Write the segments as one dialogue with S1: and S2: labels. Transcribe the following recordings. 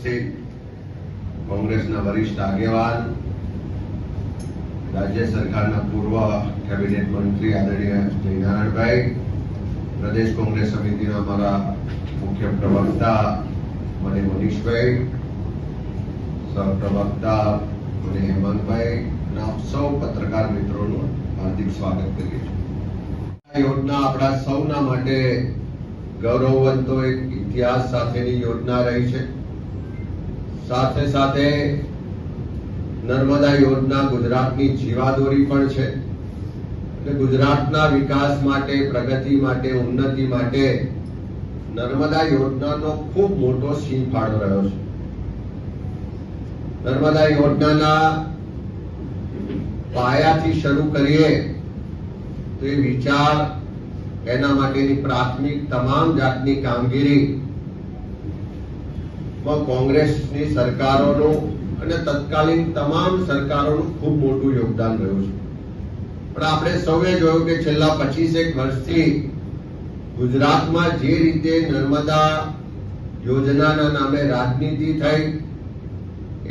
S1: ઉપસ્થિત કોંગ્રેસના વરિષ્ઠ આગેવાન, રાજ્ય સરકારના પૂર્વ કેબિનેટ મંત્રી આદરણીય જયનારાયણભાઈ, પ્રદેશ કોંગ્રેસ સમિતિના અમારા મુખ્ય પ્રવક્તા મને મનીષભાઈ, સહપ્રવક્તા મને હેમંતભાઈ અને આપ સૌ પત્રકાર મિત્રોનું હાર્દિક સ્વાગત કરીએ છીએ. આ યોજના આપણા સૌના માટે ગૌરવવંતો એક ઇતિહાસ સાથેની યોજના રહી છે. સાથે સાથે નર્મદા યોજના ગુજરાતની જીવાદોરી પણ છે અને ગુજરાતના વિકાસ માટે, પ્રગતિ માટે, ઉન્નતિ માટે નર્મદા યોજનાનો ખૂબ મોટો સિંહ ફાળો રહ્યો છે. નર્મદા યોજનાના પાયાથી શરૂ કરીએ તો એ વિચાર, એના માટેની પ્રાથમિક તમામ જાતની કામગીરી કોંગ્રેસની સરકારોનું અને તત્કાલીન તમામ સરકારોનું ખૂબ મોટું યોગદાન રહ્યું છે. પણ આપણે સૌએ જોયું કે છેલ્લા 25 વર્ષથી ગુજરાતમાં જે રીતે નર્મદા યોજનાના નામે રાજનીતિ થઈ,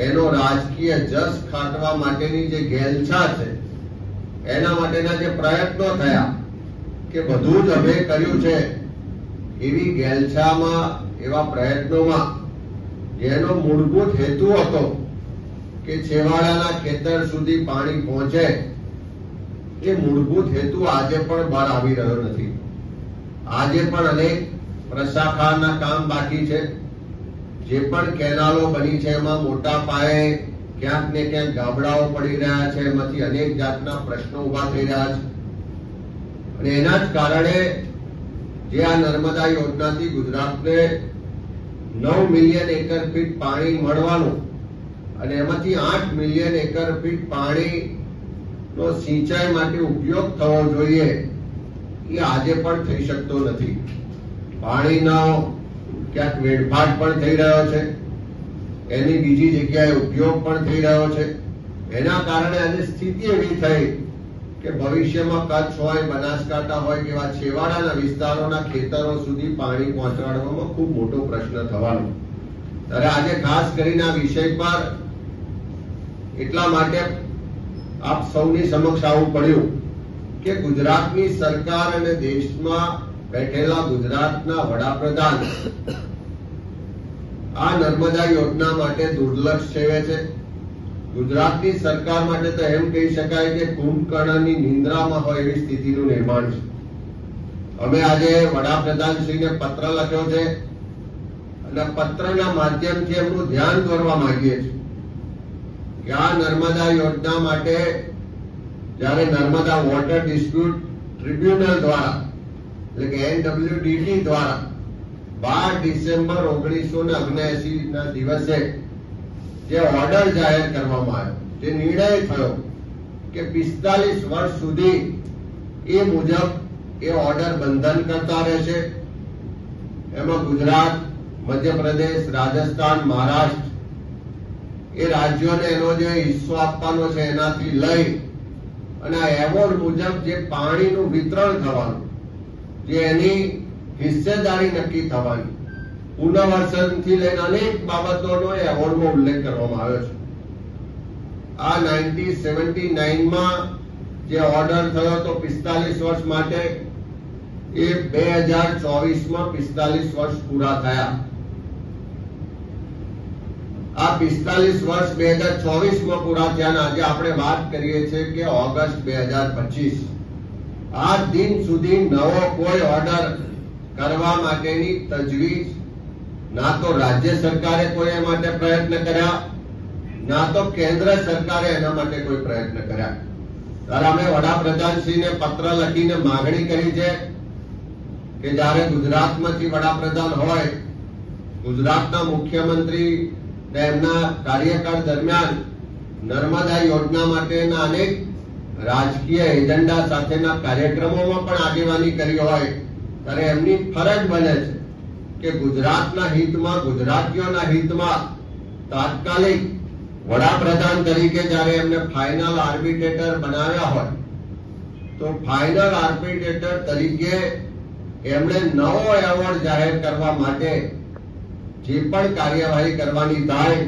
S1: એનો રાજકીય જસ ખાટવા માટેની જે ઘેલછા છે, એના માટેના જે પ્રયત્નો થયા કે બધું જ અમે કર્યું છે, એવી ઘેલછામાં, એવા પ્રયત્નોમાં જેનો મૂળભૂત હેતુ હતો કે છેવાડાના ખેતર સુધી પાણી પહોંચે, એ મૂળભૂત હેતુ આજે પણ બહાર આવી રહ્યો નથી. આજે પણ અનેક પ્રશાખાના કામ બાકી છે. જે પણ કેનાલો બની છે એમાં મોટા પાયે ક્યાંક ને ક્યાંક ગાબડાઓ પડી રહ્યા છે, એમાંથી અનેક જાતના પ્રશ્નો ઉભા થઈ રહ્યા છે. અને એના જ કારણે જે આ નર્મદા યોજનાથી ગુજરાતને 9 મિલિયન એકર ફીટ પાણી મળવાનું અને એમાંથી 8 મિલિયન એકર ફીટ પાણીનો સિંચાઈ માટે ઉપયોગ થવો જોઈએ, એ આજે પણ થઈ શકતો નથી. પાણીનો ક્યાંક વેડફાટ પણ થઈ રહ્યો છે, એની બીજી જગ્યાએ ઉપયોગ પણ થઈ રહ્યો છે. એના કારણે આજે સ્થિતિ એવી થઈ કે ભવિષ્યમાં કચ્છ હોય, બનાસકાંઠા હોય કે એવા છેવાડાના વિસ્તારોના ખેતરો સુધી પાણી પહોંચાડવામાં ખૂબ મોટો પ્રશ્ન થવાનો. ત્યારે આજે ખાસ કરીને આ વિષય પર એટલા માટે આપ સૌની સમક્ષ આવવું પડ્યું કે ગુજરાતની સરકાર અને દેશમાં બેઠેલા ગુજરાતના વડાપ્રધાન આ નર્મદા યોજના માટે દુર્લક્ષ સેવે છે. ગુજરાતની સરકાર માટે તો એમ કહી શકાય કે કુંભકર્ણની નિંદ્રામાં હોય એવી સ્થિતિનું નિર્માણ છે. અમે આજે વડાપ્રધાનશ્રીને પત્ર લખ્યો છે અને પત્રના માધ્યમથી એમનું ધ્યાન દોરવા માંગીએ છીએ કે આ નર્મદા યોજના માટે જ્યારે નર્મદા વોટર ડિસ્પ્યુટ ટ્રિબ્યુનલ દ્વારા, એટલે કે NWDT દ્વારા 12 ડિસેમ્બર 1979 ના દિવસે જે ઓર્ડર જાહેર કરવામાં આવ્યો, જે નિર્ણય થયો કે 45 વર્ષ સુધી એ મુજબ એ ઓર્ડર બંધન કરતા રહેશે. એમાં ગુજરાત, મધ્યપ્રદેશ, રાજસ્થાન, મહારાષ્ટ્ર એ રાજ્યોને એનો જે હિસ્સો આપવાનો છે એનાથી લઈ અને આ એવોર્ડ મુજબ જે પાણીનું વિતરણ થવાનું, જે એની હિસ્સેદારી નક્કી થવાની, પુનર્વસનથી લઈને અનેક બાબતોનો એવોર્ડમાં ઉલ્લેખ કરવામાં આવ્યો છે. આ 1979માં જે ઓર્ડર થયો હતો 45 વર્ષ માટે, એ 2024માં 45 વર્ષ પૂરા થયા. આ 45 વર્ષ 2024માં પૂરા થયા અને આજે આપણે વાત કરીએ છીએ કે ઓગસ્ટ 2025. આ દિન સુધી નવો કોઈ ઓર્ડર કરવા માટેની તજવીજ ના તો રાજ્ય સરકારે કોઈ એ માટે પ્રયત્ન કર્યા, ના તો કેન્દ્ર સરકારે એના માટે કોઈ પ્રયત્ન કર્યા. ત્યારે અમે વડાપ્રધાનશ્રીને પત્ર લખીને માંગણી કરી છે કે જ્યારે ગુજરાતમાંથી વડાપ્રધાન હોય, ગુજરાતના મુખ્યમંત્રી ને એમના કાર્યકાળ દરમિયાન નર્મદા યોજના માટેના અનેક રાજકીય એજન્ડા સાથેના કાર્યક્રમોમાં પણ આગેવાની કરી હોય, ત્યારે એમની ફરજ બને છે કે ગુજરાતના હિતમાં, ગુજરાતીઓના હિતમાં તાત્કાલિક વડાપ્રધાન તરીકે જ્યારે એમને ફાઇનલ આર્બિટ્રેટર બનાવ્યા હોય, તો ફાઇનલ આર્બિટ્રેટર તરીકે એમણે નવો એવોર્ડ જાહેર કરવા માટે જે પણ કાર્યવાહી કરવાની થાય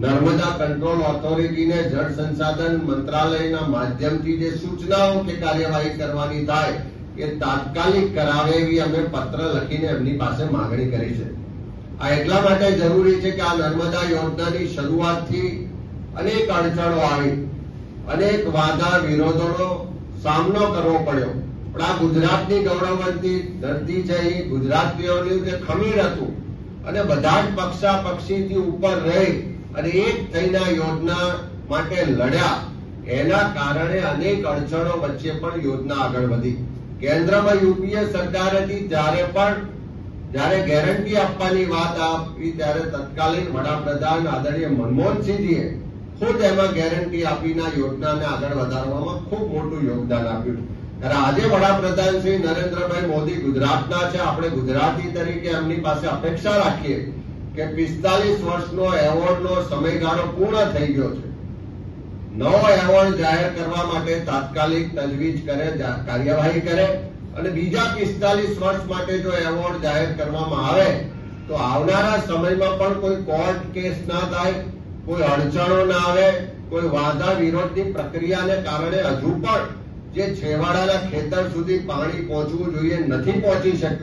S1: નર્મદા કંટ્રોલ ઓથોરિટીને જળ સંસાધન મંત્રાલયના માધ્યમથી જે સૂચનાઓ કે કાર્યવાહી કરવાની થાય એ તાત્કાલિક કરાવે એવી અમે પત્ર લખીને એમની પાસે માંગણી કરી છે. આ એટલા માટે જરૂરી છે કે આ નર્મદા યોજનાની શરૂઆતથી અનેક અડચણો આવી, અનેક વાદા વિરોધોનો સામનો કરવો પડ્યો, પણ આ ગુજરાતની ગૌરવવંતી ધરતી છે, એ ગુજરાતીઓનું જે ખમીર હતું અને બધા જ પક્ષાપક્ષીથી ઉપર રહી અને એક થઈને યોજના માટે લડ્યા, એના કારણે અનેક અડચણો વચ્ચે પણ યોજના આગળ વધી. કેન્દ્રમાં યુપીએ સરકાર હતી ત્યારે પણ જ્યારે ગેરંટી આપવાની વાત આપી ત્યારે તત્કાલીન વડાપ્રધાન આદરણીય મનમોહનસિંહજીએ ખુદ એમાં ગેરંટી આપીને યોજનાને આગળ વધારવામાં ખૂબ મોટું યોગદાન આપ્યું. ત્યારે આજે વડાપ્રધાન શ્રી નરેન્દ્રભાઈ મોદી ગુજરાતના છે, આપણે ગુજરાતી તરીકે એમની પાસે અપેક્ષા રાખીએ કે 45 વર્ષનો એવોર્ડનો સમયગાળો પૂર્ણ થઈ ગયો છે, નવો એવોર્ડ જાહેર કરવા માટે તાત્કાલિક તજવીજ કરે, કાર્યવાહી કરે અને બીજા 45 વર્ષ માટે જો એવોર્ડ જાહેર કરવામાં આવે તો આવનારા સમયમાં પણ કોઈ કોર્ટ કેસ ના થાય, કોઈ અડચણો ના આવે, કોઈ વાદા વિરોધની પ્રક્રિયાને કારણે હજુ પણ જે છેવાડાના ખેતર સુધી પાણી પહોંચવું જોઈએ નથી પહોંચી શક્યું.